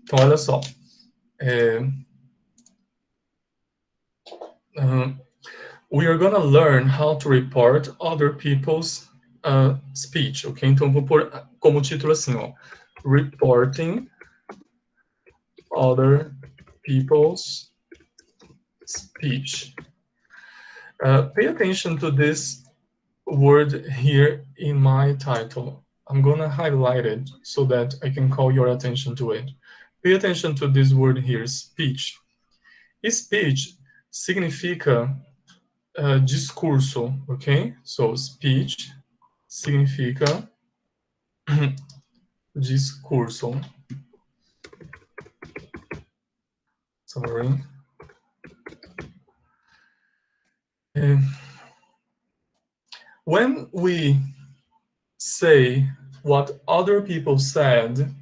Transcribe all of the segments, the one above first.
Então, olha só. We are gonna learn how to report other people's speech, ok? Então, vou pôr como título assim, ó. Reporting other people's speech. Pay attention to this word here in my title. I'm gonna highlight it so that I can call your attention to it. Pay attention to this word here, speech. Speech significa discurso, ok? So, speech significa discurso. Sorry. When we say what other people said,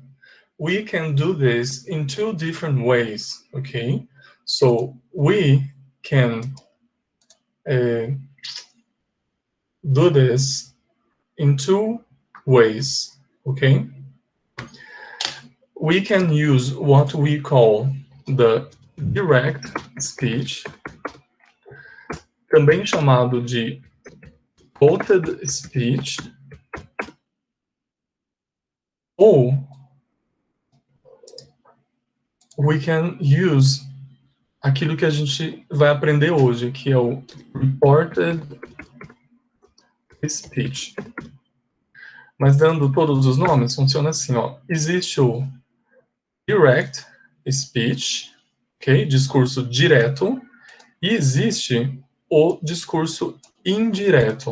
we can do this in two different ways, okay? So we can do this in two ways, okay? We can use what we call the direct speech, também chamado de quoted speech, ou we can use aquilo que a gente vai aprender hoje, que é o reported speech. Mas dando todos os nomes, funciona assim, ó. Existe o direct speech, ok? Discurso direto, e existe o discurso indireto.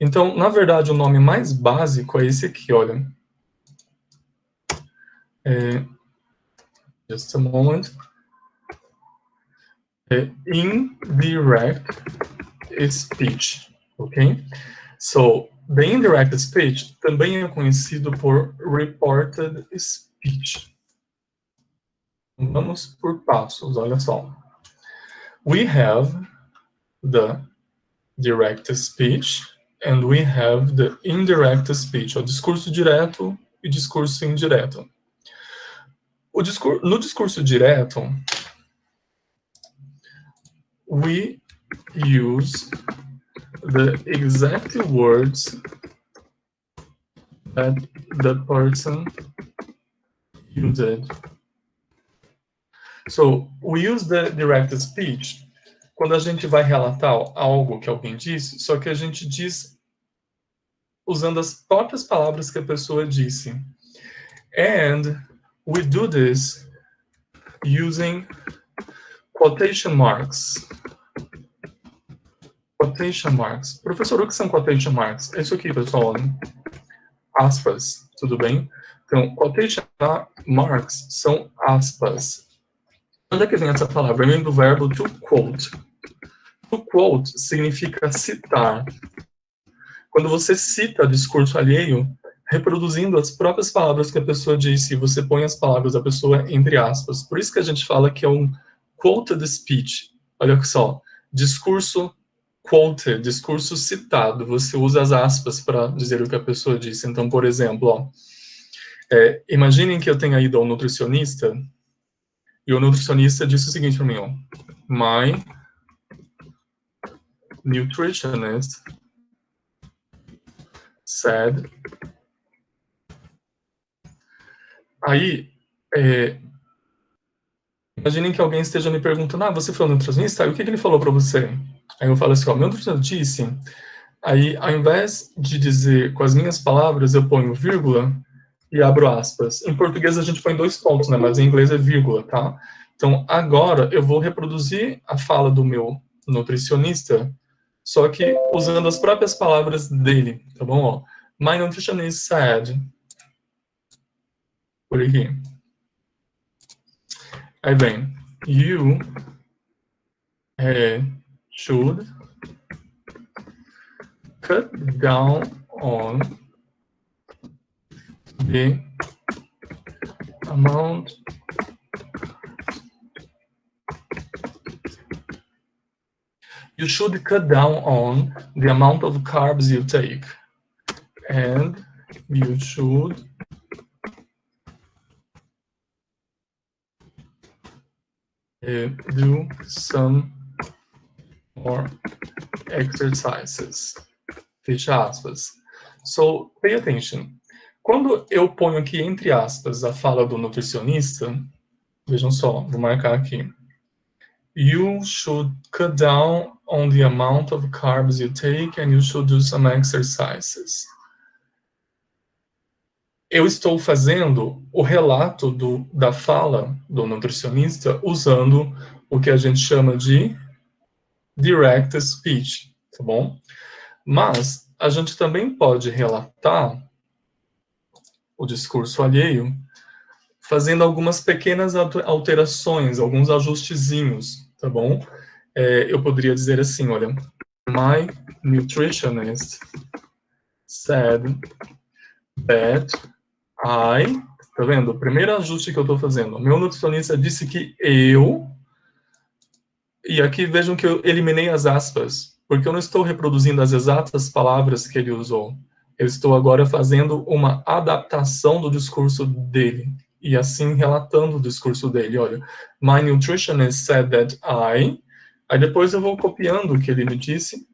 Então, na verdade, o nome mais básico é esse aqui, olha. Just a moment. Indirect speech, ok? So, the indirect speech também é conhecido por reported speech. Vamos por passos, olha só. We have the direct speech and we have the indirect speech, o discurso direto e discurso indireto. No discurso direto, we use the exact words that the person used. So, we use the direct speech quando a gente vai relatar algo que alguém disse, só que a gente diz usando as próprias palavras que a pessoa disse. And we do this using quotation marks. Quotation marks. Professor, o que são quotation marks? É isso aqui, pessoal. Aspas, tudo bem? Então, quotation marks são aspas. Onde é que vem essa palavra? Vem do verbo to quote. To quote significa citar. Quando você cita discurso alheio, reproduzindo as próprias palavras que a pessoa disse, você põe as palavras da pessoa entre aspas. Por isso que a gente fala que é um quoted speech. Olha só, discurso quoted, discurso citado. Você usa as aspas para dizer o que a pessoa disse. Então, por exemplo, ó, imaginem que eu tenha ido ao nutricionista e o nutricionista disse o seguinte para mim, ó, My nutritionist said. Aí, imaginem que alguém esteja me perguntando, você foi ao nutricionista? Aí, o que ele falou para você? Aí eu falo assim, ó, meu nutricionista disse. Aí, ao invés de dizer com as minhas palavras, eu ponho vírgula e abro aspas. Em português a gente põe 2 pontos, né? Mas em inglês é vírgula, tá? Então, agora eu vou reproduzir a fala do meu nutricionista, só que usando as próprias palavras dele, tá bom? Ó, My nutritionist said. Por aqui. Aí vem, you should cut down on the amount you should cut down on the amount of carbs you take, and you should do some more exercises. Fecha aspas. So, pay attention. Quando eu ponho aqui entre aspas a fala do nutricionista, vejam só, vou marcar aqui. You should cut down on the amount of carbs you take and you should do some exercises. Eu estou fazendo o relato da fala do nutricionista usando o que a gente chama de direct speech, tá bom? Mas a gente também pode relatar o discurso alheio fazendo algumas pequenas alterações, alguns ajustezinhos, tá bom? Eu poderia dizer assim, olha, my nutritionist said that tá vendo? O primeiro ajuste que eu estou fazendo. Meu nutricionista disse que e aqui vejam que eu eliminei as aspas, porque eu não estou reproduzindo as exatas palavras que ele usou. Eu estou agora fazendo uma adaptação do discurso dele, e assim relatando o discurso dele. Olha, my nutritionist said that aí depois eu vou copiando o que ele me disse.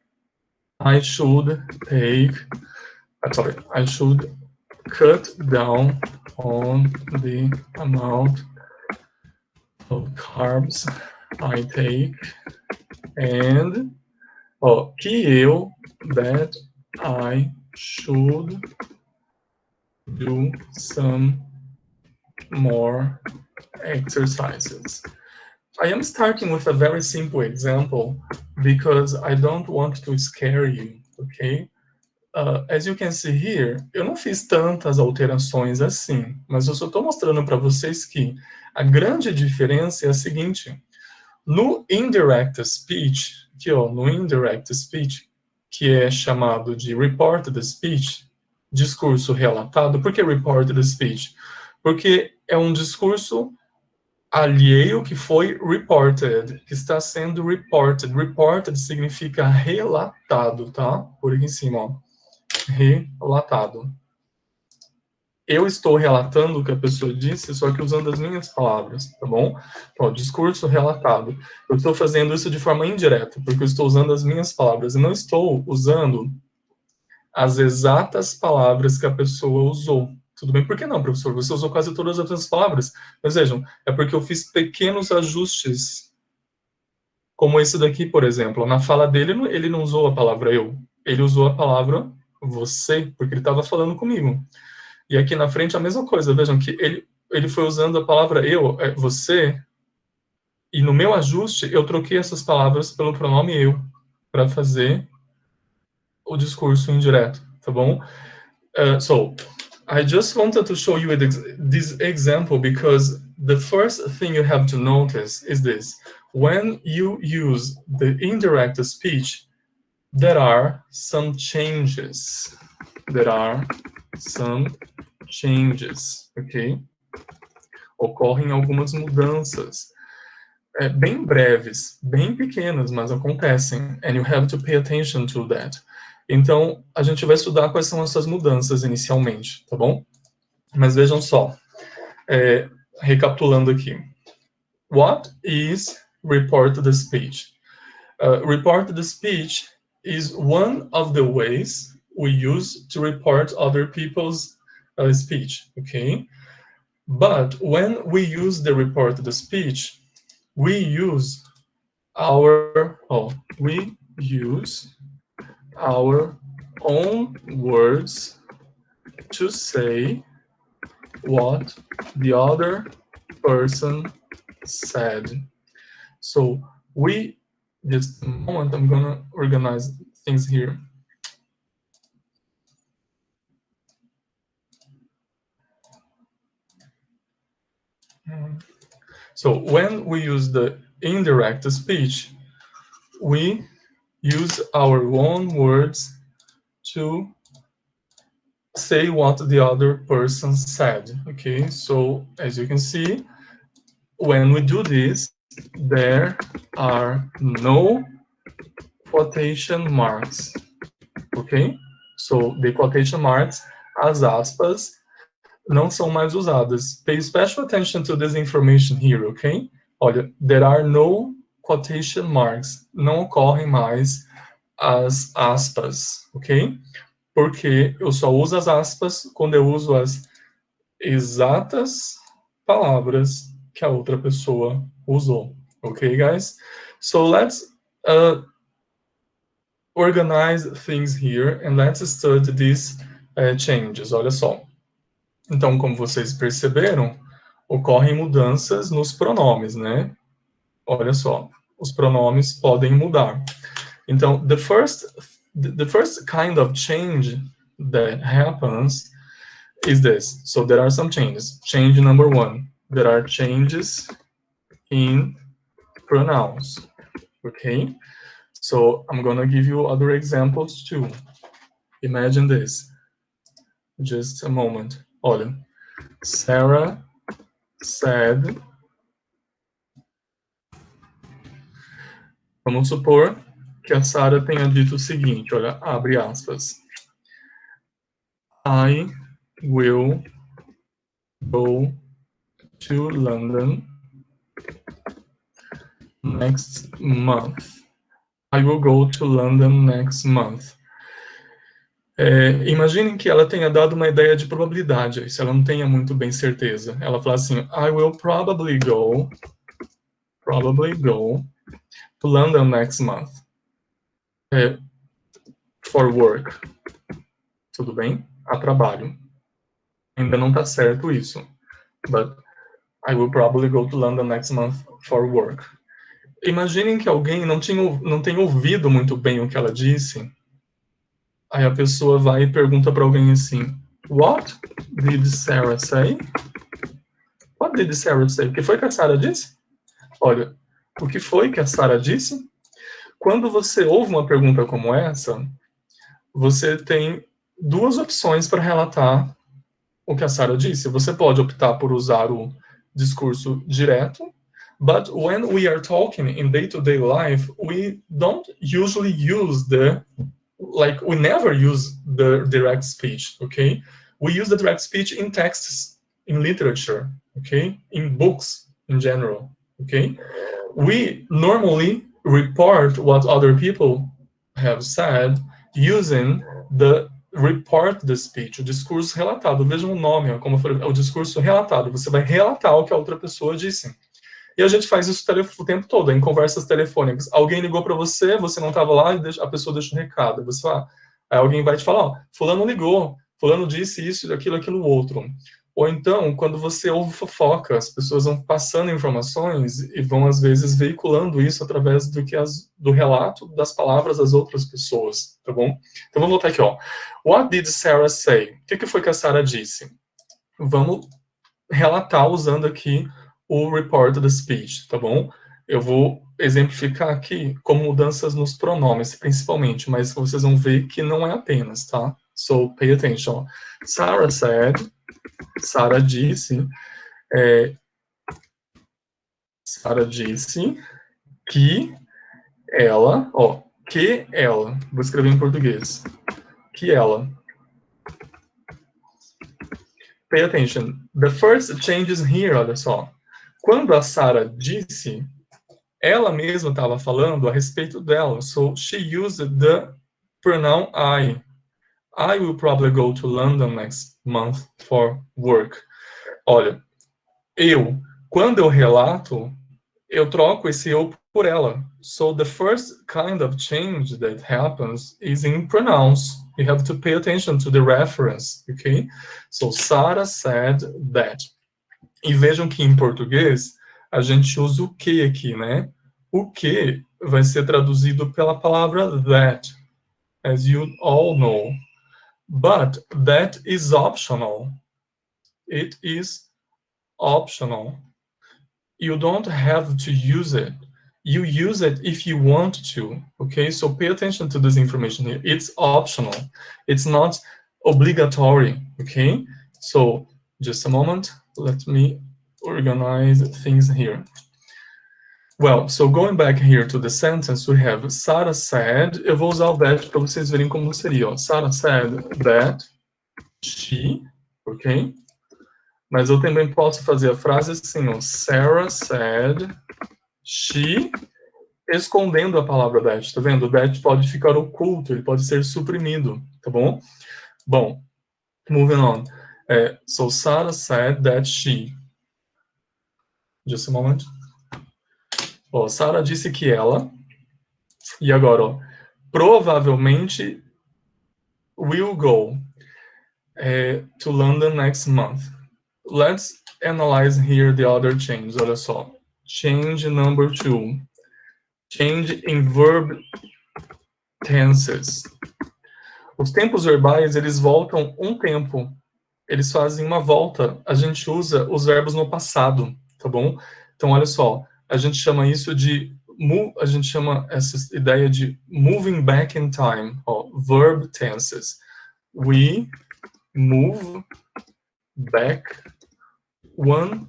I should cut down on the amount of carbs I take and that I should do some more exercises. I am starting with a very simple example because I don't want to scare you, okay? As you can see here, eu não fiz tantas alterações assim, mas eu só estou mostrando para vocês que a grande diferença é a seguinte. No indirect speech, aqui ó, no indirect speech, que é chamado de reported speech, discurso relatado. Por que reported speech? Porque é um discurso alheio que foi reported, que está sendo reported. Reported significa relatado, tá? Por aqui em cima, ó. Relatado. Eu estou relatando o que a pessoa disse, só que usando as minhas palavras, tá bom? Ó, discurso relatado. Eu estou fazendo isso de forma indireta, porque eu estou usando as minhas palavras. E não estou usando as exatas palavras que a pessoa usou. Tudo bem? Por que não, professor? Você usou quase todas as outras palavras. Mas vejam, é porque eu fiz pequenos ajustes. Como esse daqui, por exemplo. Na fala dele, ele não usou a palavra eu. Ele usou a palavra você, porque ele estava falando comigo. E aqui na frente a mesma coisa, vejam que ele foi usando a palavra eu, você, e no meu ajuste eu troquei essas palavras pelo pronome eu, para fazer o discurso indireto, tá bom? So, I just wanted to show you this example because the first thing you have to notice is this. When you use the indirect speech, there are some changes. Ok? Ocorrem algumas mudanças, bem breves, bem pequenas, mas acontecem, and you have to pay attention to that. Então, a gente vai estudar quais são essas mudanças inicialmente, tá bom? Mas vejam só, recapitulando aqui. What is reported speech? Reported speech is one of the ways we use to report other people's speech, okay? But when we use the reported speech, we use our own words to say what the other person said. So just a moment, I'm gonna organize things here. So when we use the indirect speech, we use our own words to say what the other person said, okay? So as you can see, when we do this, there are no quotation marks, ok? So the quotation marks, as aspas, não são mais usadas. Pay special attention to this information here, ok? Olha, there are no quotation marks. Não ocorrem mais as aspas, ok? Porque eu só uso as aspas quando eu uso as exatas palavras que a outra pessoa usou. Ok, guys? So let's organize things here and let's study these changes. Olha só. Então, como vocês perceberam, ocorrem mudanças nos pronomes, né? Olha só, os pronomes podem mudar. Então, the first kind of change that happens is this. So there are some changes. Change number one, there are changes in pronouns. Okay? So I'm going to give you other examples too. Imagine this. Just a moment. Olha, Sarah said. Vamos supor que a Sarah tenha dito o seguinte, olha, abre aspas. I will go to London next month. I will go to London next month. Imaginem que ela tenha dado uma ideia de probabilidade, se ela não tenha muito bem certeza. Ela fala assim, I will probably go to London next month. For work. Tudo bem? A trabalho. Ainda não está certo isso. But I will probably go to London next month for work. Imaginem que alguém não tenha ouvido muito bem o que ela disse. Aí a pessoa vai e pergunta para alguém assim, What did Sarah say? What did Sarah say? O que foi que a Sarah disse? Olha, o que foi que a Sarah disse? Quando você ouve uma pergunta como essa, você tem duas opções para relatar o que a Sarah disse. Você pode optar por usar o discurso direto, but when we are talking in day-to-day life, we don't usually use we never use the direct speech, okay? We use the direct speech in texts, in literature, okay? In books in general, okay? We normally report what other people have said using the report the speech, o discurso relatado. Vejam o nome, como eu falei, é o discurso relatado. Você vai relatar o que a outra pessoa disse. E a gente faz isso o tempo todo, em conversas telefônicas. Alguém ligou para você, você não estava lá, e a pessoa deixa um recado. Você fala, aí alguém vai te falar, ó, fulano ligou, fulano disse isso, aquilo outro. Ou então, quando você ouve fofoca, as pessoas vão passando informações e vão, às vezes, veiculando isso através do relato das palavras das outras pessoas, tá bom? Então, vamos voltar aqui, ó. What did Sarah say? O que foi que a Sarah disse? Vamos relatar usando aqui o report da speech, tá bom? Eu vou exemplificar aqui como mudanças nos pronomes, principalmente, mas vocês vão ver que não é apenas, tá? So, pay attention. Sarah said, Sarah disse que ela, vou escrever em português, que ela. Pay attention. The first changes here, olha só. Quando a Sarah disse, ela mesma estava falando a respeito dela. So, she used the pronoun I. I will probably go to London next month for work. Olha, quando eu relato, eu troco esse eu por ela. So, the first kind of change that happens is in pronouns. You have to pay attention to the reference, okay? So, Sarah said that. E vejam que em português, a gente usa o que aqui, né? O que vai ser traduzido pela palavra that, as you all know. But that is optional. It is optional. You don't have to use it. You use it if you want to, okay? So pay attention to this information here. It's optional. It's not obligatory, okay? So just a moment. Let me organize things here. Well, so going back here to the sentence, we have Sarah said, eu vou usar o that para vocês verem como seria, ó. Sarah said that she, ok? Mas eu também posso fazer a frase assim, ó. Sarah said she, escondendo a palavra that, tá vendo? That pode ficar oculto, ele pode ser suprimido, tá bom? Bom, moving on. So Sarah said that she... Just a moment. Ó, Sarah disse que ela... E agora, ó, provavelmente will go to London next month. Let's analyze here the other changes. Olha só. Change number 2. Change in verb tenses. Os tempos verbais, eles voltam um tempo. Eles fazem uma volta. A gente usa os verbos no passado, tá bom? Então, olha só. A gente chama isso de... A gente chama essa ideia de moving back in time. Ó, verb tenses. We move back one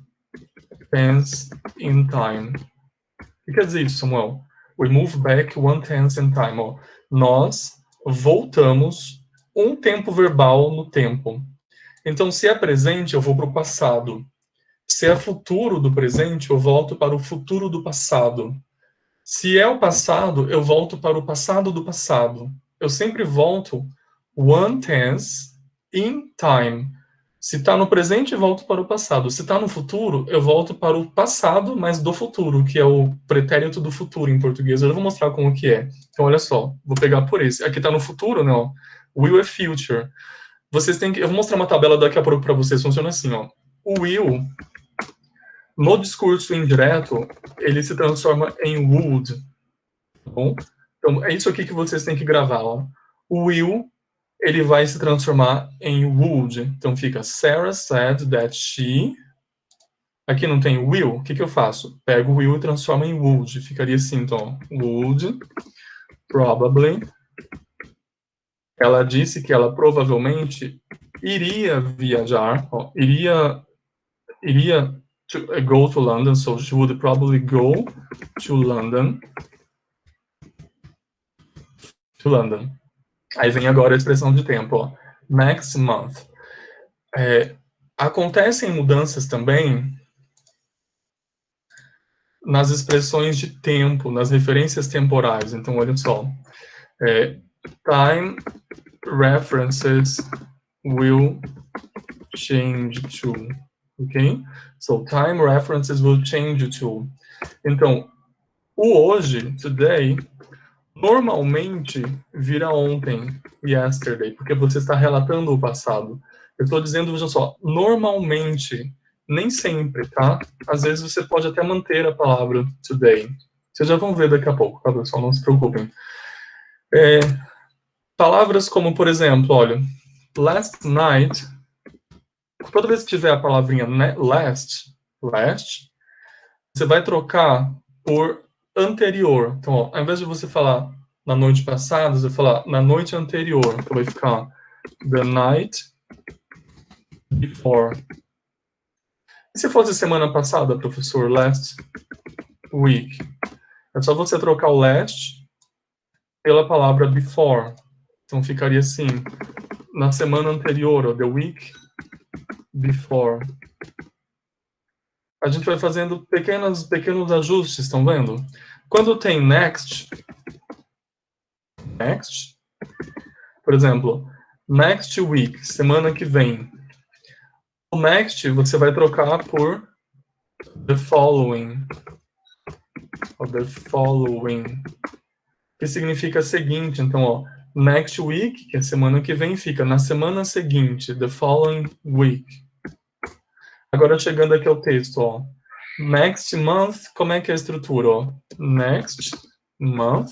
tense in time. O que quer dizer isso, Samuel? We move back one tense in time. Ó, nós voltamos um tempo verbal no tempo. Então, se é presente, eu vou para o passado. Se é futuro do presente, eu volto para o futuro do passado. Se é o passado, eu volto para o passado do passado. Eu sempre volto one tense in time. Se está no presente, eu volto para o passado. Se está no futuro, eu volto para o passado, mas do futuro, que é o pretérito do futuro em português. Eu já vou mostrar como que é. Então, olha só. Vou pegar por esse. Aqui está no futuro, não. Will é future. Vocês têm que... Eu vou mostrar uma tabela daqui a pouco para vocês. Funciona assim, ó. O will, no discurso indireto, ele se transforma em would. Tá bom? Então, é isso aqui que vocês têm que gravar, ó. O will, ele vai se transformar em would. Então, fica Sarah said that she... Aqui não tem will. O que que eu faço? Pego o will e transformo em would. Ficaria assim, então. Would probably... Ela disse que ela provavelmente iria viajar, ó, iria go to London, so she would probably go to London. Aí vem agora a expressão de tempo, ó, next month. Acontecem mudanças também nas expressões de tempo, nas referências temporais. Então, olha só. Time references will change to, ok? So, time references will change to. Então, o hoje, today, normalmente vira ontem, yesterday, porque você está relatando o passado. Eu estou dizendo, veja só, normalmente, nem sempre, tá? Às vezes você pode até manter a palavra today. Vocês já vão ver daqui a pouco, tá, pessoal? Não se preocupem. Palavras como, por exemplo, olha, last night, toda vez que tiver a palavrinha last, você vai trocar por anterior. Então, ó, ao invés de você falar na noite passada, você vai falar na noite anterior. Então, vai ficar the night before. E se fosse semana passada, professor? Last week. É só você trocar o last pela palavra before. Então, ficaria assim, na semana anterior, ou the week before. A gente vai fazendo pequenos ajustes, estão vendo? Quando tem next, por exemplo, next week, semana que vem. O next você vai trocar por the following. Ou the following. Que significa seguinte. Então, ó, next week, que é semana que vem, fica na semana seguinte, the following week. Agora, chegando aqui ao texto, ó. Next month, como é que é a estrutura, ó? Next month.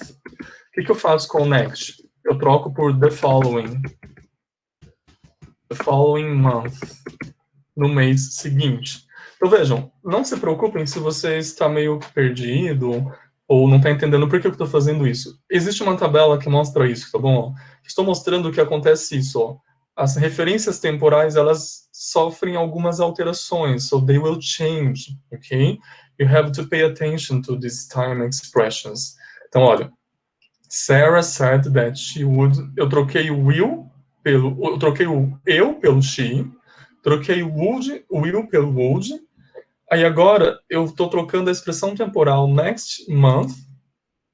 O que eu faço com o next? Eu troco por the following. The following month. No mês seguinte. Então, vejam, não se preocupem se você está meio perdido ou não está entendendo por que eu estou fazendo isso. Existe uma tabela que mostra isso, tá bom? Estou mostrando que acontece isso, ó. As referências temporais, elas sofrem algumas alterações, so they will change, ok? You have to pay attention to these time expressions. Então, olha, Sarah said that she would... Eu troquei o will eu troquei o eu pelo she, troquei o will pelo would, Aí agora eu estou trocando a expressão temporal next month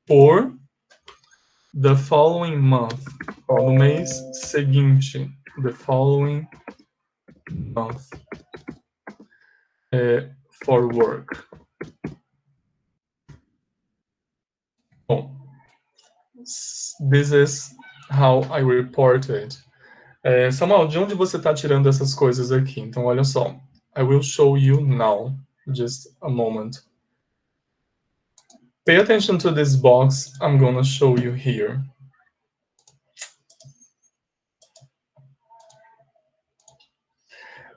por the following month. Ó, no mês seguinte, the following month. For work. Bom, this is how I report it. Samuel, de onde você está tirando essas coisas aqui? Então, olha só. I will show you now. Just a moment. Pay attention to this box I'm going to show you here.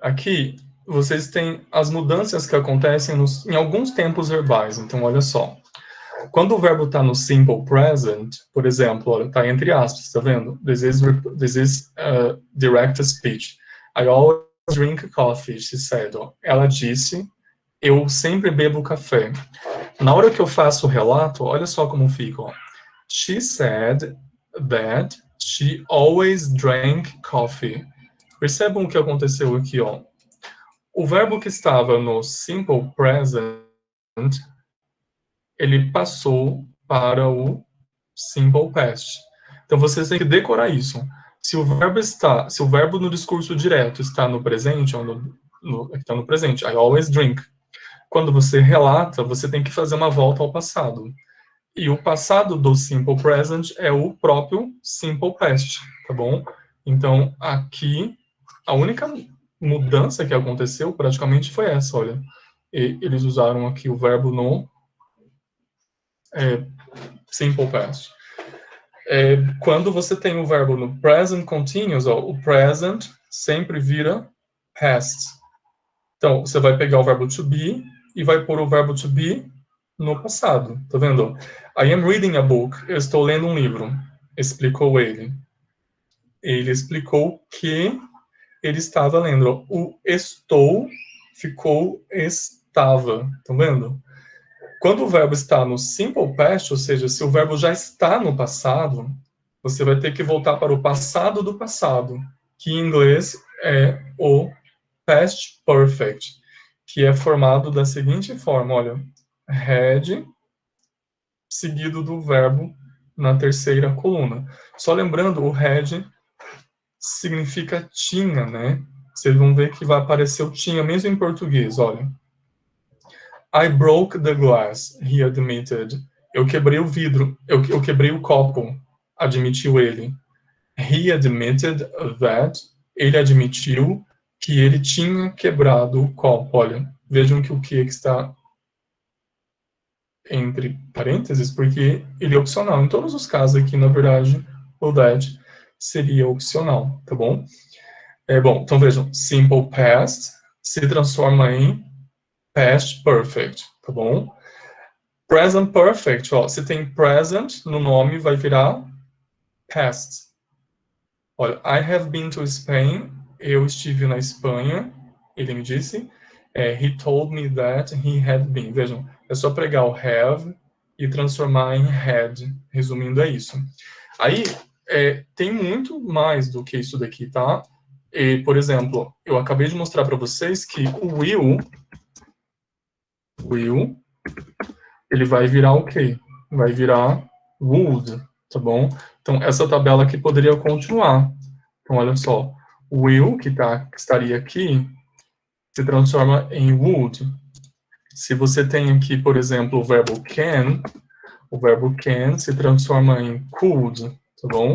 Aqui, vocês têm as mudanças que acontecem em alguns tempos verbais. Então, olha só. Quando o verbo está no simple present, por exemplo, olha, está entre aspas, tá vendo? This is direct speech. I always drink coffee, she said. Ela disse, eu sempre bebo café. Na hora que eu faço o relato, olha só como fica. Ó. She said that she always drank coffee. Percebam o que aconteceu aqui, ó. O verbo que estava no simple present, ele passou para o simple past. Então vocês têm que decorar isso. Se o verbo no discurso direto está no presente, ou está no presente, I always drink. Quando você relata, você tem que fazer uma volta ao passado. E o passado do simple present é o próprio simple past, tá bom? Então, aqui, a única mudança que aconteceu praticamente foi essa, olha. Eles usaram aqui o verbo no simple past. Quando você tem o verbo no present continuous, ó, o present sempre vira past. Então, você vai pegar o verbo to be e vai pôr o verbo to be no passado, tá vendo? I am reading a book. Eu estou lendo um livro. Explicou ele. Ele explicou que ele estava lendo. O estou ficou estava, tá vendo? Quando o verbo está no simple past, ou seja, se o verbo já está no passado, você vai ter que voltar para o passado do passado, que em inglês é o past perfect, que é formado da seguinte forma, olha, had seguido do verbo na terceira coluna. Só lembrando, o had significa tinha, né? Vocês vão ver que vai aparecer o tinha, mesmo em português, olha. I broke the glass, he admitted. Eu quebrei o vidro, eu quebrei o copo, admitiu ele. He admitted that, ele admitiu que ele tinha quebrado o copo. Olha, vejam que o que está entre parênteses, porque ele é opcional. Em todos os casos aqui, na verdade, o that seria opcional, tá bom? Bom, então vejam, simple past se transforma em past perfect, tá bom? Present perfect, ó, se tem present no nome, vai virar past. Olha, I have been to Spain, eu estive na Espanha, ele me disse. He told me that he had been. Vejam, é só pregar o have e transformar em had. Resumindo, é isso. Aí, tem muito mais do que isso daqui, tá? Por exemplo, eu acabei de mostrar para vocês que o will, ele vai virar o quê? Vai virar would, tá bom? Então, essa tabela aqui poderia continuar. Então, olha só. Will, que estaria aqui, se transforma em would. Se você tem aqui, por exemplo, o verbo can se transforma em could, tá bom?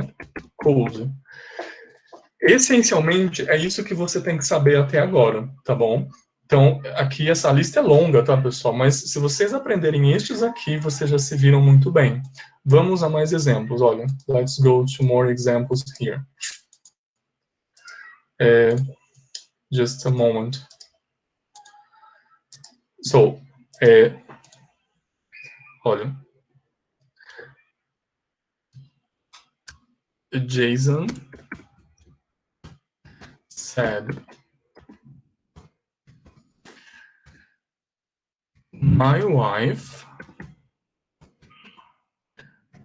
Could. Essencialmente, é isso que você tem que saber até agora, tá bom? Então, aqui essa lista é longa, tá, pessoal? Mas se vocês aprenderem estes aqui, vocês já se viram muito bem. Vamos a mais exemplos. Olha, let's go to more examples here. Just a moment. So, olha. Jason said, my wife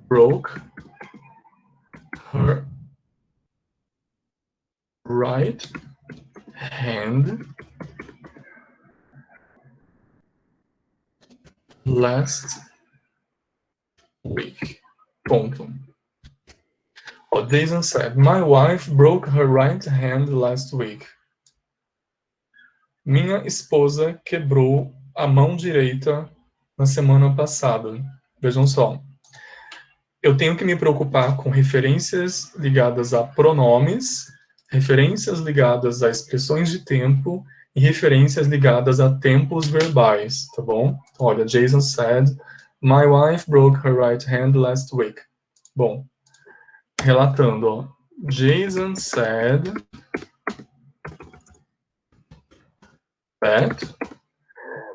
broke her right hand last week. Ponto. Ó, Jason said, my wife broke her right hand last week. Minha esposa quebrou a mão direita na semana passada. Vejam só. Eu tenho que me preocupar com referências ligadas a pronomes, referências ligadas a expressões de tempo e referências ligadas a tempos verbais, tá bom? Então, olha, Jason said, my wife broke her right hand last week. Bom, relatando, ó. Jason said that.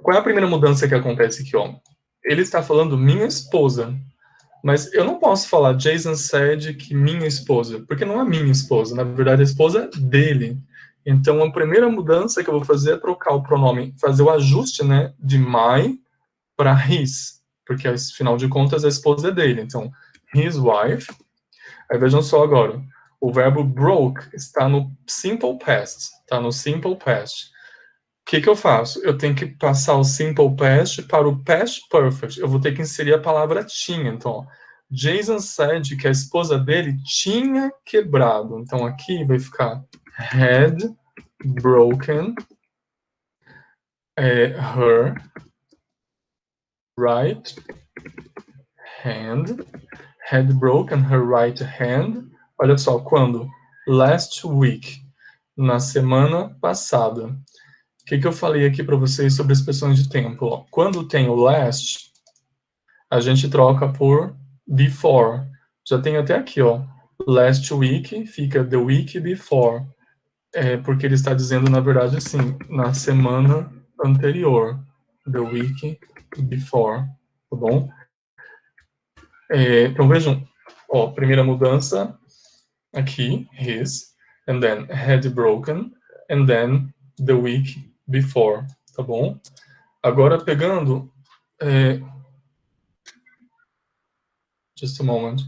Qual é a primeira mudança que acontece aqui, ó? Ele está falando minha esposa. Mas eu não posso falar Jason said que minha esposa, porque não é minha esposa, na verdade a esposa é dele. Então a primeira mudança que eu vou fazer é trocar o pronome, fazer o ajuste, né, de my para his, porque afinal de contas a esposa é dele. Então, his wife. Aí vejam só agora, o verbo broke está no simple past, está no simple past. O que eu faço? Eu tenho que passar o simple past para o past perfect. Eu vou ter que inserir a palavra tinha. Então, ó, Jason said que a esposa dele tinha quebrado. Então, aqui vai ficar had broken her right hand. Had broken her right hand. Olha só, quando? Last week. Na semana passada. O que eu falei aqui para vocês sobre expressões de tempo? Ó, quando tem o last, a gente troca por before. Já tem até aqui, ó. Last week fica the week before. Porque ele está dizendo, na verdade, assim, na semana anterior. The week before. Tá bom? Então, vejam. Ó, primeira mudança aqui, his. And then had broken. And then the week before, tá bom? Agora pegando, just a moment.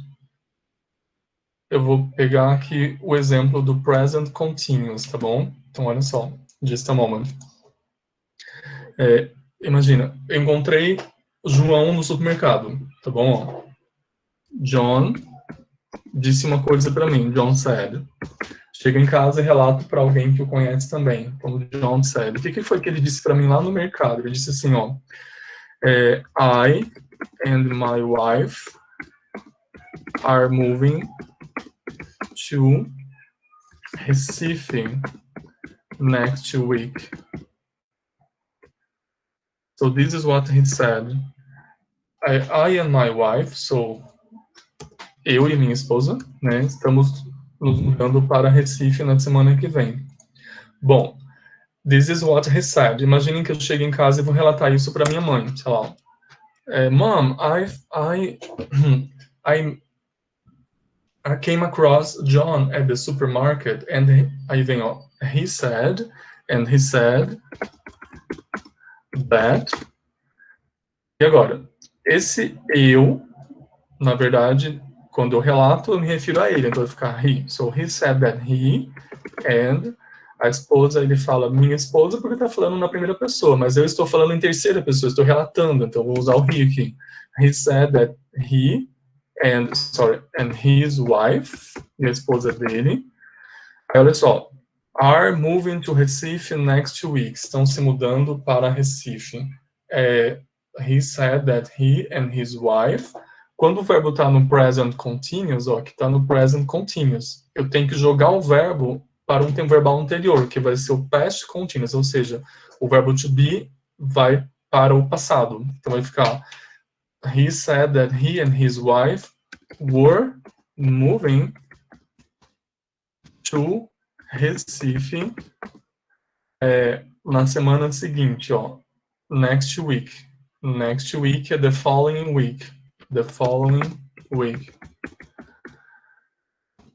Eu vou pegar aqui o exemplo do present continuous, tá bom? Então olha só, just a moment. Imagina, eu encontrei João no supermercado, tá bom? John disse uma coisa para mim, John said. Chega em casa e relato para alguém que o conhece também, como John said. O que foi que ele disse para mim lá no mercado? Ele disse assim, ó, I and my wife are moving to Recife next week. So this is what he said. I and my wife, so eu e minha esposa, né, estamos nos mudando para Recife na semana que vem. Bom, this is what he said. Imaginem que eu chego em casa e vou relatar isso para minha mãe, sei lá. Mom, I came across John at the supermarket, and aí vem, ó, he said that. E agora, esse eu, na verdade, quando eu relato, eu me refiro a ele, então vai ficar he. So he said that he, and a esposa, ele fala minha esposa porque está falando na primeira pessoa, mas eu estou falando em terceira pessoa, estou relatando, então vou usar o he aqui. He said that he and his wife, e a esposa dele, aí olha só, are moving to Recife next week, estão se mudando para Recife. He said that he and his wife. Quando o verbo está no present continuous, ó, que está no present continuous, eu tenho que jogar o verbo para um tempo verbal anterior, que vai ser o past continuous, ou seja, o verbo to be vai para o passado. Então vai ficar he said that he and his wife were moving to Recife na semana seguinte, ó, next week. Next week é the following week. The following week.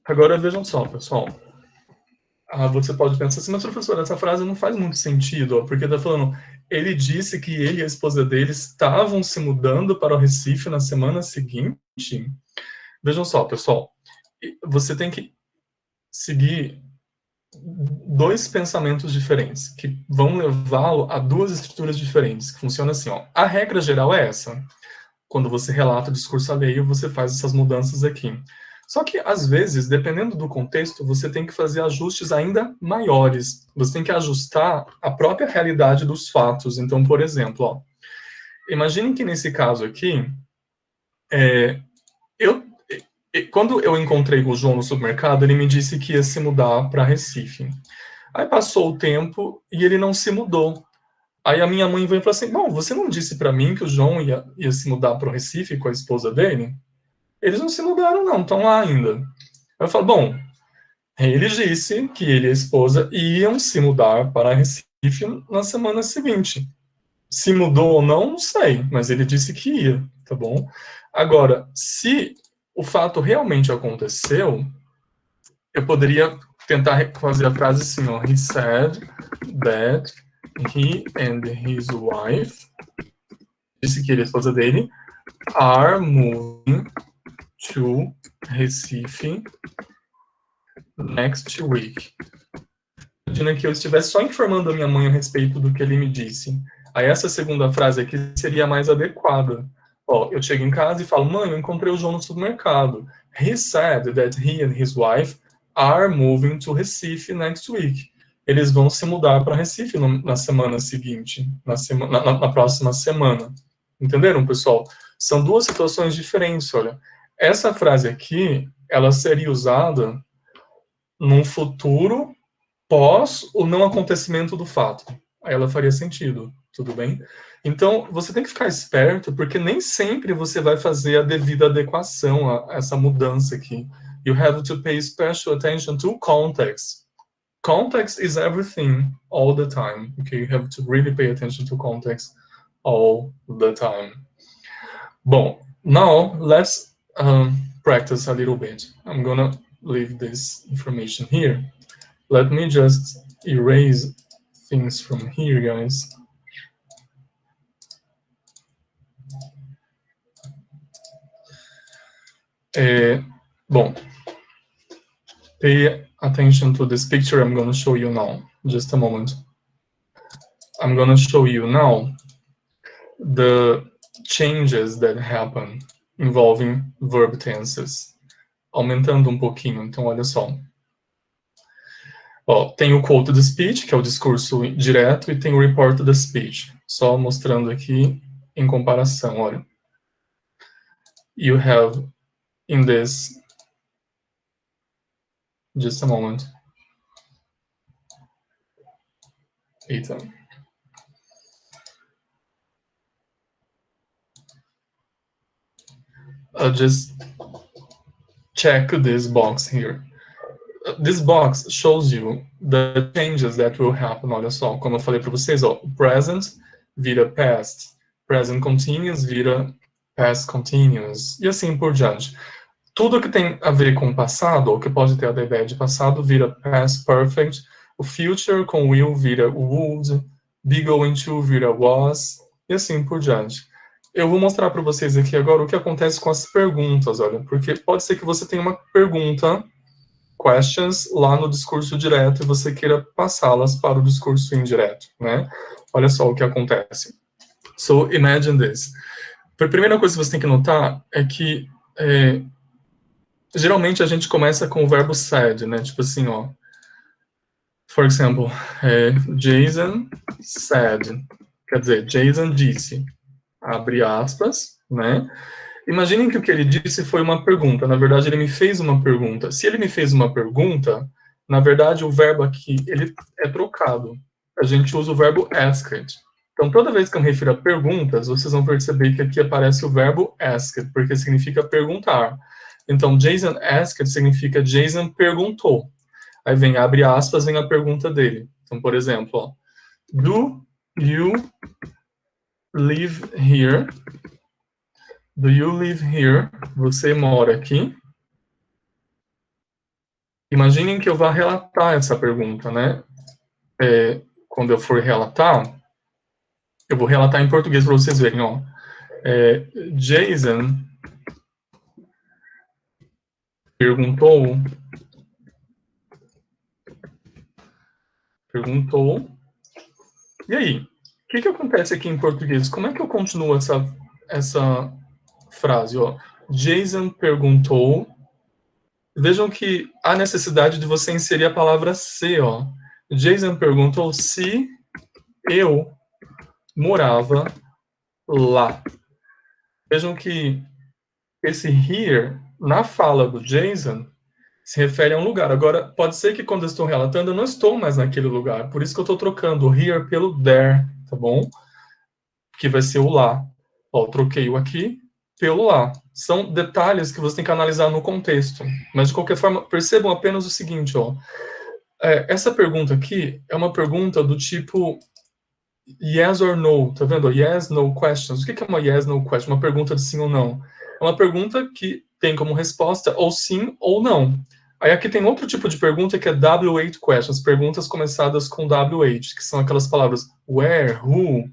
Agora vejam só, pessoal. Você pode pensar assim, mas professor, essa frase não faz muito sentido, ó, porque está falando, ele disse que ele e a esposa dele estavam se mudando para o Recife na semana seguinte. Vejam só, pessoal, você tem que seguir dois pensamentos diferentes, que vão levá-lo a duas estruturas diferentes, que funciona assim, ó. A regra geral é essa. Quando você relata o discurso alheio, você faz essas mudanças aqui. Só que, às vezes, dependendo do contexto, você tem que fazer ajustes ainda maiores. Você tem que ajustar a própria realidade dos fatos. Então, por exemplo, ó, imagine que nesse caso aqui, eu, quando eu encontrei o João no supermercado, ele me disse que ia se mudar para Recife. Aí passou o tempo e ele não se mudou. Aí a minha mãe veio e falou assim: bom, você não disse para mim que o João ia se mudar para o Recife com a esposa dele? Eles não se mudaram, não, estão lá ainda. Eu falo: bom, ele disse que ele e a esposa iam se mudar para Recife na semana seguinte. Se mudou ou não, não sei, mas ele disse que ia, tá bom? Agora, se o fato realmente aconteceu, eu poderia tentar fazer a frase assim, ó: he said that he and his wife, disse que ele e a esposa dele, are moving to Recife next week. Imagina que eu estivesse só informando a minha mãe a respeito do que ele me disse. Aí essa segunda frase aqui seria mais adequada. Ó, eu chego em casa e falo: mãe, eu encontrei o João no supermercado. He said that he and his wife are moving to Recife next week. Eles vão se mudar para Recife na semana seguinte, na próxima semana. Entenderam, pessoal? São duas situações diferentes, olha. Essa frase aqui, ela seria usada num futuro pós o não acontecimento do fato. Aí ela faria sentido, tudo bem? Então, você tem que ficar esperto, porque nem sempre você vai fazer a devida adequação a essa mudança aqui. You have to pay special attention to context. Context is everything, all the time. Okay, you have to really pay attention to context all the time. Bom, now let's practice a little bit. I'm gonna leave this information here. Let me just erase things from here, guys. Bom, pay attention to this picture I'm going to show you now. Just a moment. I'm going to show you now the changes that happen involving verb tenses. Aumentando um pouquinho, então olha só. Ó, tem o quote the speech, que é o discurso direto, e tem o report the speech. Só mostrando aqui em comparação, olha. You have in this, just a moment. Eita. Just check this box here. This box shows you the changes that will happen. Olha só, como eu falei para vocês, ó, present vira past, present continuous vira past continuous, e assim por diante. Tudo que tem a ver com passado, ou que pode ter a ideia de passado, vira past perfect, o future com will vira would, be going to vira was, e assim por diante. Eu vou mostrar para vocês aqui agora o que acontece com as perguntas, olha, porque pode ser que você tenha uma pergunta, questions, lá no discurso direto e você queira passá-las para o discurso indireto, né? Olha só o que acontece. So, imagine this. A primeira coisa que você tem que notar é que geralmente a gente começa com o verbo said, né? Tipo assim, ó. For example, Jason said. Quer dizer, Jason disse. Abre aspas, né? Imaginem que o que ele disse foi uma pergunta. Na verdade, ele me fez uma pergunta. Se ele me fez uma pergunta, na verdade, o verbo aqui, ele é trocado. A gente usa o verbo asked. Então, toda vez que eu me refiro a perguntas, vocês vão perceber que aqui aparece o verbo asked, porque significa perguntar. Então, Jason asked significa Jason perguntou. Aí vem, abre aspas, vem a pergunta dele. Então, por exemplo, ó, do you live here? Do you live here? Você mora aqui? Imaginem que eu vá relatar essa pergunta, né? Quando eu for relatar, eu vou relatar em português para vocês verem, ó. Jason perguntou perguntou. E aí? O que acontece aqui em português? Como é que eu continuo essa frase? Ó? Jason perguntou. Vejam que há necessidade de você inserir a palavra se. Ó. Jason perguntou se eu morava lá. Vejam que esse here, na fala do Jason, se refere a um lugar. Agora, pode ser que quando eu estou relatando, eu não estou mais naquele lugar. Por isso que eu estou trocando o here pelo there, tá bom? Que vai ser o lá. Ó, eu troquei o aqui pelo lá. São detalhes que você tem que analisar no contexto. Mas, de qualquer forma, percebam apenas o seguinte, ó. Essa pergunta aqui é uma pergunta do tipo yes or no, tá vendo? Yes, no questions. O que é uma yes, no question? Uma pergunta de sim ou não. É uma pergunta que tem como resposta ou sim ou não. Aí aqui tem outro tipo de pergunta que é W8 questions, perguntas começadas com WH, que são aquelas palavras where, who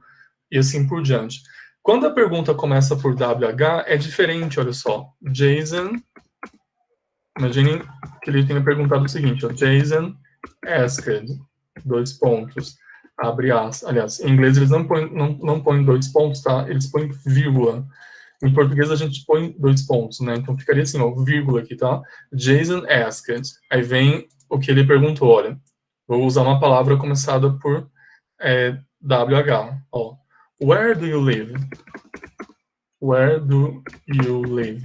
e assim por diante. Quando a pergunta começa por WH, é diferente, olha só. Jason, imaginem que ele tenha perguntado o seguinte, ó, Jason asked, dois pontos, abre aspas. Aliás, em inglês eles não põem dois pontos, tá? Eles põem vírgula. Em português a gente põe dois pontos, né? Então ficaria assim, ó, vírgula aqui, tá? Jason asked. Aí vem o que ele perguntou, olha. Vou usar uma palavra começada por WH, ó. Where do you live? Where do you live?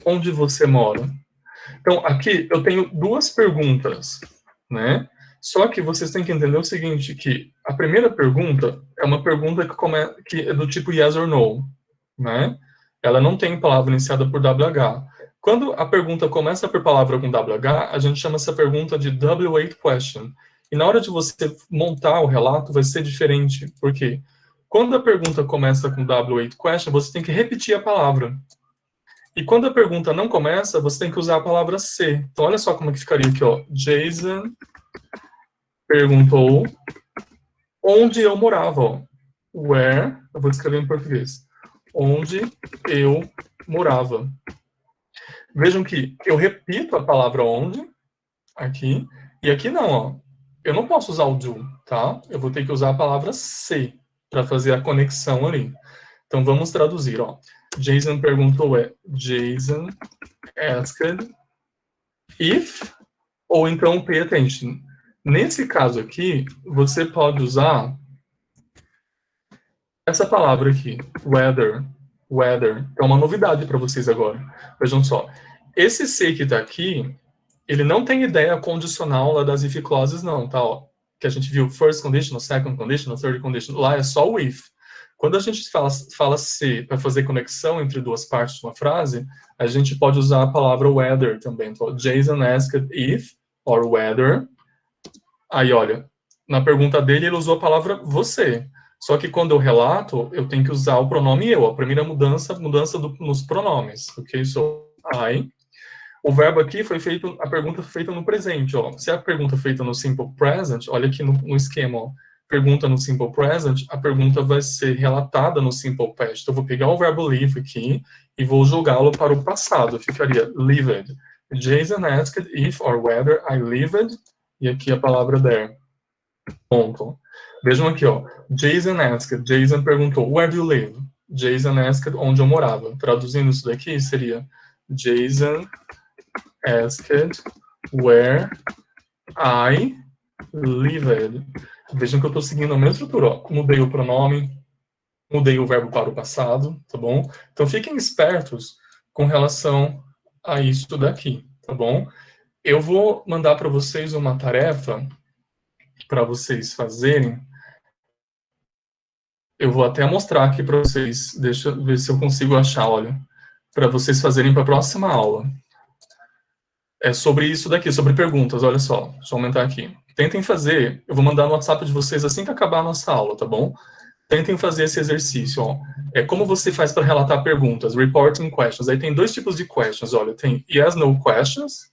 Onde você mora? Então, aqui eu tenho duas perguntas, né? Só que vocês têm que entender o seguinte, que a primeira pergunta é uma pergunta que é do tipo yes or no, né? Ela não tem palavra iniciada por WH. Quando a pergunta começa por palavra com WH, a gente chama essa pergunta de W8 question. E na hora de você montar o relato, vai ser diferente. Por quê? Quando a pergunta começa com W8 question, você tem que repetir a palavra. E quando a pergunta não começa, você tem que usar a palavra se. Então, olha só como é que ficaria aqui, ó. Jason perguntou onde eu morava, ó. Where, eu vou escrever em português. Onde eu morava. Vejam que eu repito a palavra onde, aqui, e aqui não, ó. Eu não posso usar o do, tá? Eu vou ter que usar a palavra se para fazer a conexão ali. Então, vamos traduzir, ó. Jason perguntou Jason asked if, ou então pay attention. Nesse caso aqui, você pode usar essa palavra aqui, whether. Whether. É uma novidade para vocês agora. Vejam só. Esse se que está aqui, ele não tem ideia condicional lá das if clauses, não, tá? Ó, que a gente viu first conditional, second conditional, third conditional. Lá é só o if. Quando a gente fala se para fazer conexão entre duas partes de uma frase, a gente pode usar a palavra whether também. Então, Jason asked if, or whether. Aí, olha, na pergunta dele, ele usou a palavra você. Só que quando eu relato, eu tenho que usar o pronome eu. A primeira mudança nos pronomes. Ok? So, I. O verbo aqui foi feito, a pergunta foi feita no presente, ó. Se a pergunta é feita no simple present, olha aqui no esquema, ó. Pergunta no simple present, a pergunta vai ser relatada no simple past. Então, eu vou pegar o verbo live aqui e vou jogá-lo para o passado. Ficaria lived. Jason asked if or whether I lived, e aqui a palavra there. Ponto. Vejam aqui, ó. Jason asked, Jason perguntou, where do you live? Jason asked onde eu morava. Traduzindo isso daqui, seria Jason asked where I lived. Vejam que eu estou seguindo a mesma estrutura. Ó. Mudei o pronome, mudei o verbo para o passado, tá bom? Então fiquem espertos com relação a isso daqui, tá bom? Eu vou mandar para vocês uma tarefa para vocês fazerem. Eu vou até mostrar aqui para vocês. Deixa eu ver se eu consigo achar, olha, para vocês fazerem para a próxima aula. É sobre isso daqui, sobre perguntas, olha só. Deixa eu aumentar aqui. Tentem fazer, eu vou mandar no WhatsApp de vocês assim que acabar a nossa aula, tá bom? Tentem fazer esse exercício, ó. Como você faz para relatar perguntas, reporting questions. Aí tem dois tipos de questions, olha. Tem yes, no questions,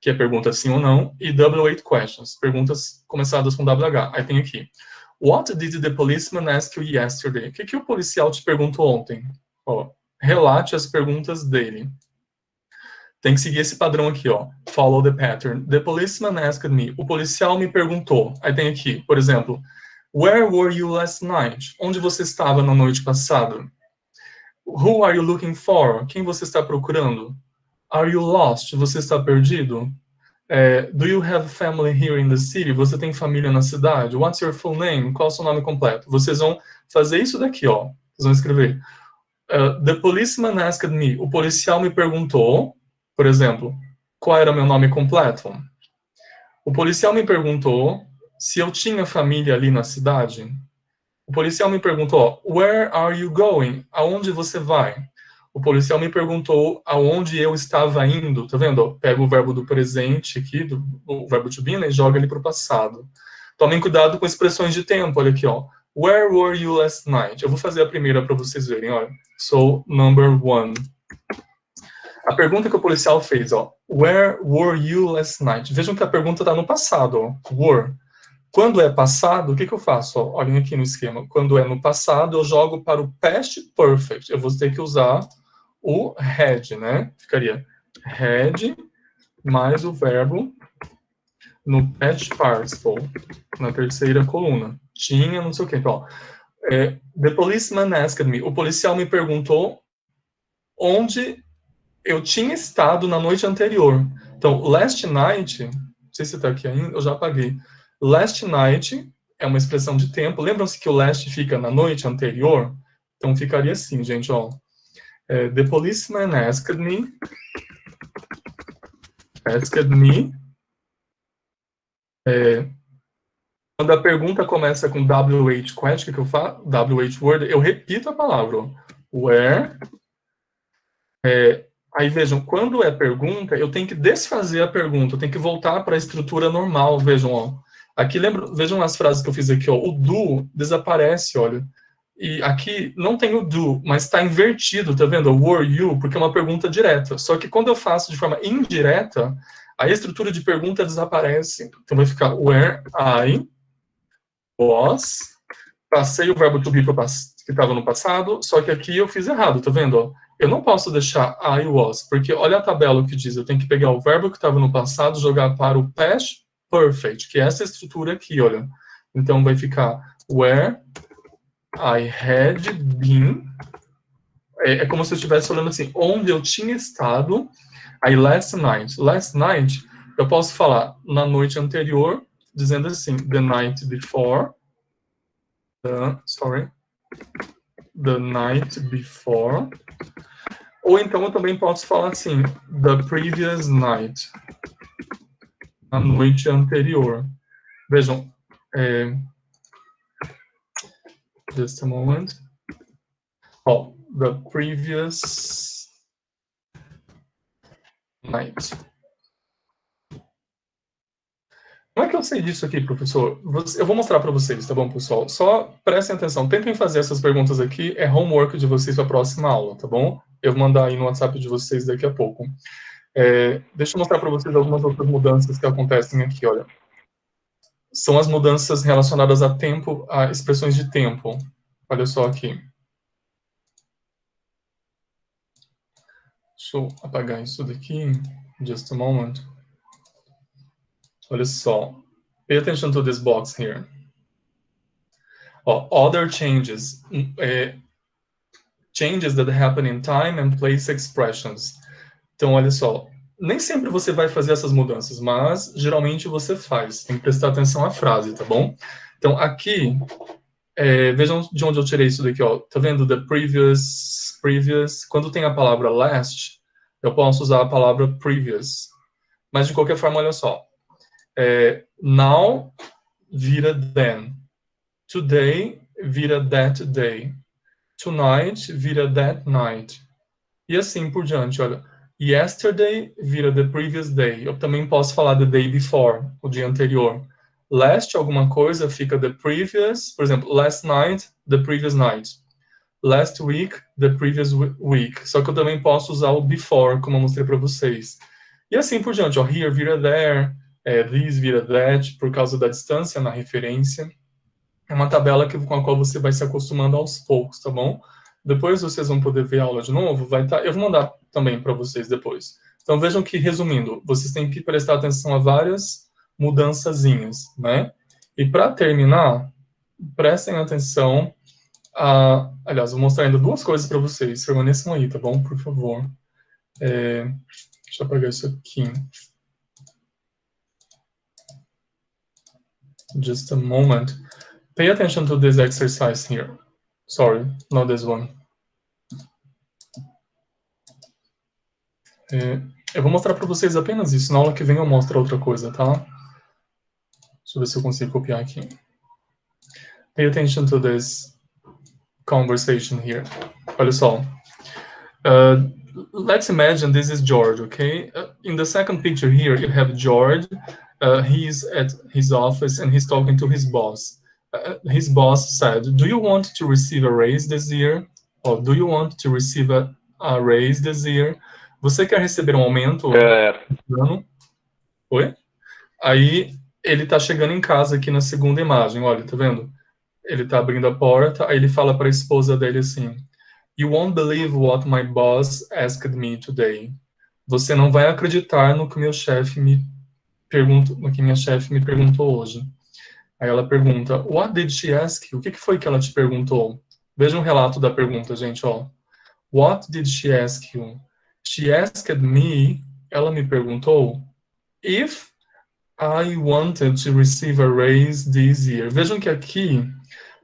que é pergunta sim ou não, e W8 questions, perguntas começadas com WH. Aí tem aqui. What did the policeman ask you yesterday? O que o policial te perguntou ontem? Ó, relate as perguntas dele. Tem que seguir esse padrão aqui, ó. Follow the pattern. The policeman asked me. O policial me perguntou. Aí tem aqui, por exemplo, where were you last night? Onde você estava na noite passada? Who are you looking for? Quem você está procurando? Are you lost? Você está perdido? Do you have family here in the city? Você tem família na cidade? What's your full name? Qual é o seu nome completo? Vocês vão fazer isso daqui, ó. Vocês vão escrever. The policeman asked me. O policial me perguntou, por exemplo, qual era meu nome completo? O policial me perguntou se eu tinha família ali na cidade. O policial me perguntou, where are you going? Aonde você vai? O policial me perguntou aonde eu estava indo, tá vendo? Pega o verbo do presente aqui, o verbo to be, né, e joga ele para o passado. Tomem cuidado com expressões de tempo, olha aqui, ó. Where were you last night? Eu vou fazer a primeira para vocês verem, olha. So, number 1. A pergunta que o policial fez, ó. Where were you last night? Vejam que a pergunta está no passado, ó. Were. Quando é passado, o que eu faço? Ó, olhem aqui no esquema. Quando é no passado, eu jogo para o past perfect. Eu vou ter que usar o had, né? Ficaria had mais o verbo no past participle, na terceira coluna. Tinha, não sei o quê. Então, ó, the policeman asked me. O policial me perguntou onde eu tinha estado na noite anterior. Então, last night, não sei se está aqui ainda, eu já apaguei. Last night é uma expressão de tempo. Lembram-se que o last fica na noite anterior? Então, ficaria assim, gente, ó. The policeman asked me, quando a pergunta começa com WH question, que eu faço, WH word, eu repito a palavra, ó. Where, aí vejam, quando é pergunta, eu tenho que desfazer a pergunta, eu tenho que voltar para a estrutura normal, vejam, ó. Aqui, vejam as frases que eu fiz aqui, ó. O do desaparece, olha. E aqui não tem o do, mas está invertido, tá vendo? Were you, porque é uma pergunta direta. Só que quando eu faço de forma indireta, a estrutura de pergunta desaparece. Então vai ficar where I was, passei o verbo to be que estava no passado, só que aqui eu fiz errado, tá vendo? Eu não posso deixar I was, porque olha a tabela que diz, eu tenho que pegar o verbo que estava no passado, jogar para o past perfect, que é essa estrutura aqui, olha. Então vai ficar where I had been. É como se eu estivesse falando assim, onde eu tinha estado. Aí last night. Last night, eu posso falar na noite anterior, dizendo assim, the night before. The night before. Ou então eu também posso falar assim, the previous night. A noite anterior. Vejam, just a moment. Ó, the previous night. Como é que eu sei disso aqui, professor? Eu vou mostrar para vocês, tá bom, pessoal? Só prestem atenção, tentem fazer essas perguntas aqui, é homework de vocês para a próxima aula, tá bom? Eu vou mandar aí no WhatsApp de vocês daqui a pouco. Deixa eu mostrar para vocês algumas outras mudanças que acontecem aqui, olha. São as mudanças relacionadas a tempo, a expressões de tempo. Olha só aqui. Deixa eu apagar isso daqui. Just a moment. Olha só. Pay attention to this box here. Other changes. Changes that happen in time and place expressions. Então, olha só. Nem sempre você vai fazer essas mudanças, mas geralmente você faz. Tem que prestar atenção à frase, tá bom? Então, aqui, vejam de onde eu tirei isso daqui, ó. Tá vendo? The previous. Quando tem a palavra last, eu posso usar a palavra previous. Mas, de qualquer forma, olha só. Now vira then. Today vira that day. Tonight vira that night. E assim por diante, olha. Yesterday vira the previous day. Eu também posso falar the day before, o dia anterior. Last alguma coisa fica the previous, por exemplo, last night, the previous night. Last week, the previous week. Só que eu também posso usar o before, como eu mostrei para vocês. E assim por diante, ó. Here vira there, this vira that, por causa da distância na referência. É uma tabela com a qual você vai se acostumando aos poucos, tá bom? Depois vocês vão poder ver a aula de novo, vai estar. Eu vou mandar também para vocês depois. Então, vejam que, resumindo, vocês têm que prestar atenção a várias mudançazinhas, né? E para terminar, prestem atenção a... Aliás, vou mostrar ainda duas coisas para vocês. Permaneçam aí, tá bom? Por favor. Deixa eu apagar isso aqui. Just a moment. Pay attention to this exercise here. Sorry, not this one. Eu vou mostrar para vocês apenas isso. Na aula que vem eu mostro outra coisa, tá? Deixa eu ver se eu consigo copiar aqui. Pay attention to this conversation here. Olha só. Let's imagine this is George, okay? In the second picture here, you have George. He's at his office and he's talking to his boss. His boss said, do you want to receive a raise this year? Or do you want to receive a raise this year? Você quer receber um aumento esse ano? Oi? Aí, ele tá chegando em casa aqui na segunda imagem, olha, tá vendo? Ele tá abrindo a porta, aí ele fala para a esposa dele assim, You won't believe what my boss asked me today. Você não vai acreditar no que meu chefe me perguntou, no que minha chefe me perguntou hoje. Aí ela pergunta, What did she ask you? O que foi que ela te perguntou? Veja um relato da pergunta, gente, ó. What did she ask you? She asked me, ela me perguntou, if I wanted to receive a raise this year. Vejam que aqui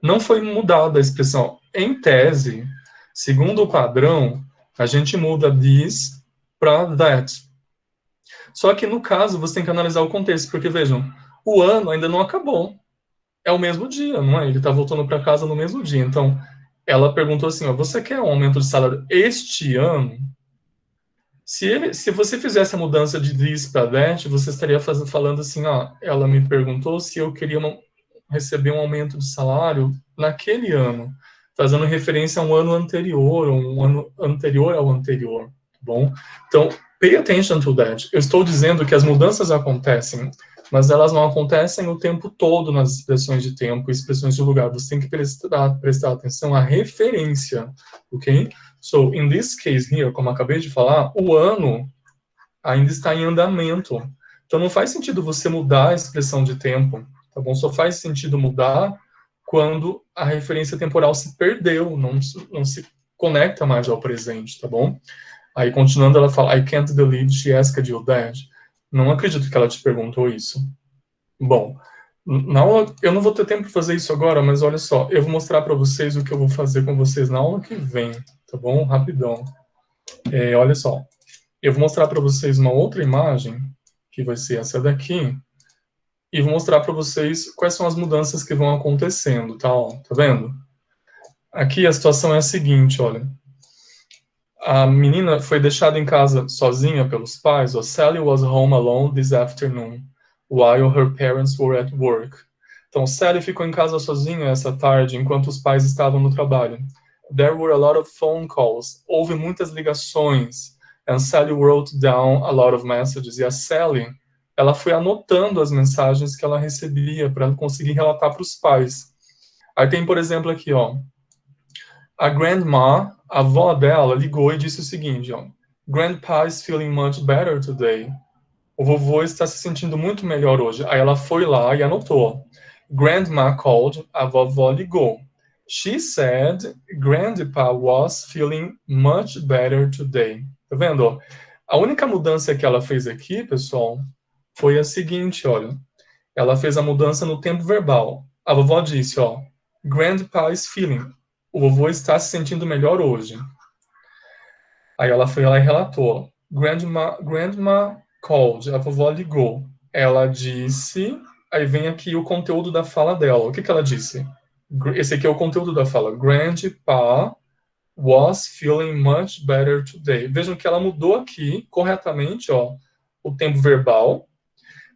não foi mudada a expressão. Em tese, segundo o padrão, a gente muda this para that. Só que no caso, você tem que analisar o contexto, porque vejam, o ano ainda não acabou. É o mesmo dia, não é? Ele está voltando para casa no mesmo dia. Então, ela perguntou assim, ó, você quer um aumento de salário este ano? Se você fizesse a mudança de this para that, você estaria falando assim, ó, ela me perguntou se eu queria receber um aumento de salário naquele ano, fazendo referência a um ano anterior, ou um ano anterior ao anterior, tá bom? Então, pay attention to that. Eu estou dizendo que as mudanças acontecem, mas elas não acontecem o tempo todo nas expressões de tempo e expressões de lugar. Você tem que prestar atenção à referência, ok? So, in this case here, como acabei de falar, o ano ainda está em andamento. Então, não faz sentido você mudar a expressão de tempo, tá bom? Só faz sentido mudar quando a referência temporal se perdeu, não se conecta mais ao presente, tá bom? Aí, continuando, ela fala, I can't believe she asked you that. Não acredito que ela te perguntou isso. Bom, na aula, eu não vou ter tempo de fazer isso agora, mas olha só, eu vou mostrar para vocês o que eu vou fazer com vocês na aula que vem, tá bom? Rapidão. Olha só, eu vou mostrar para vocês uma outra imagem, que vai ser essa daqui, e vou mostrar para vocês quais são as mudanças que vão acontecendo, tá? Ó, tá vendo? Aqui a situação é a seguinte, olha. A menina foi deixada em casa sozinha pelos pais. Sally was home alone this afternoon, while her parents were at work. Então, Sally ficou em casa sozinha essa tarde, enquanto os pais estavam no trabalho. There were a lot of phone calls. Houve muitas ligações. And Sally wrote down a lot of messages. E a Sally, ela foi anotando as mensagens que ela recebia para conseguir relatar para os pais. Aí tem, por exemplo, aqui, ó. A grandma, a avó dela, ligou e disse o seguinte, ó. Grandpa is feeling much better today. O vovô está se sentindo muito melhor hoje. Aí ela foi lá e anotou. Grandma called, a vovó ligou. She said Grandpa was feeling much better today. Tá vendo? A única mudança que ela fez aqui, pessoal, foi a seguinte, olha. Ela fez a mudança no tempo verbal. A vovó disse, ó. Grandpa is feeling. O vovô está se sentindo melhor hoje. Aí ela foi lá e relatou. Grandma called. A vovó ligou. Ela disse... Aí vem aqui o conteúdo da fala dela. O que ela disse? Esse aqui é o conteúdo da fala. Grandpa was feeling much better today. Vejam que ela mudou aqui, corretamente, ó, o tempo verbal,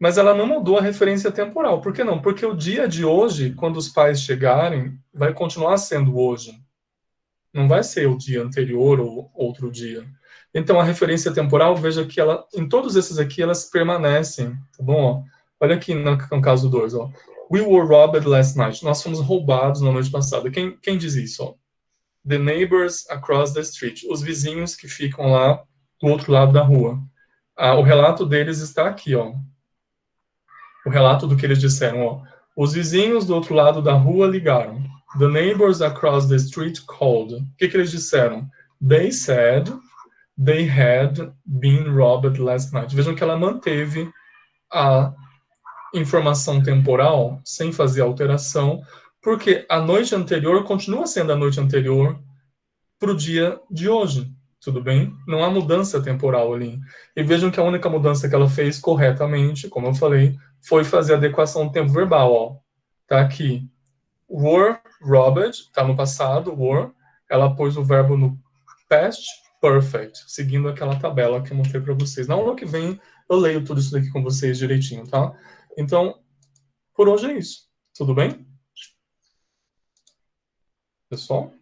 mas ela não mudou a referência temporal. Por que não? Porque o dia de hoje, quando os pais chegarem, vai continuar sendo hoje. Não vai ser o dia anterior ou outro dia. Então, a referência temporal, veja que ela, em todos esses aqui, elas permanecem, tá bom? Olha aqui no caso 2, ó. We were robbed last night. Nós fomos roubados na noite passada. Quem diz isso, ó? The neighbors across the street. Os vizinhos que ficam lá do outro lado da rua. O relato deles está aqui, ó. O relato do que eles disseram, ó. Os vizinhos do outro lado da rua ligaram. The neighbors across the street called. O que eles disseram? They said they had been robbed last night. Vejam que ela manteve a informação temporal sem fazer alteração, porque a noite anterior continua sendo a noite anterior para o dia de hoje. Tudo bem? Não há mudança temporal ali. E vejam que a única mudança que ela fez corretamente, como eu falei, foi fazer a adequação do tempo verbal. Ó. Tá aqui. Were robbed, tá no passado, were. Ela pôs o verbo no past perfect, seguindo aquela tabela que eu mostrei para vocês. Na aula que vem, eu leio tudo isso daqui com vocês direitinho, tá? Então, por hoje é isso. Tudo bem? Pessoal?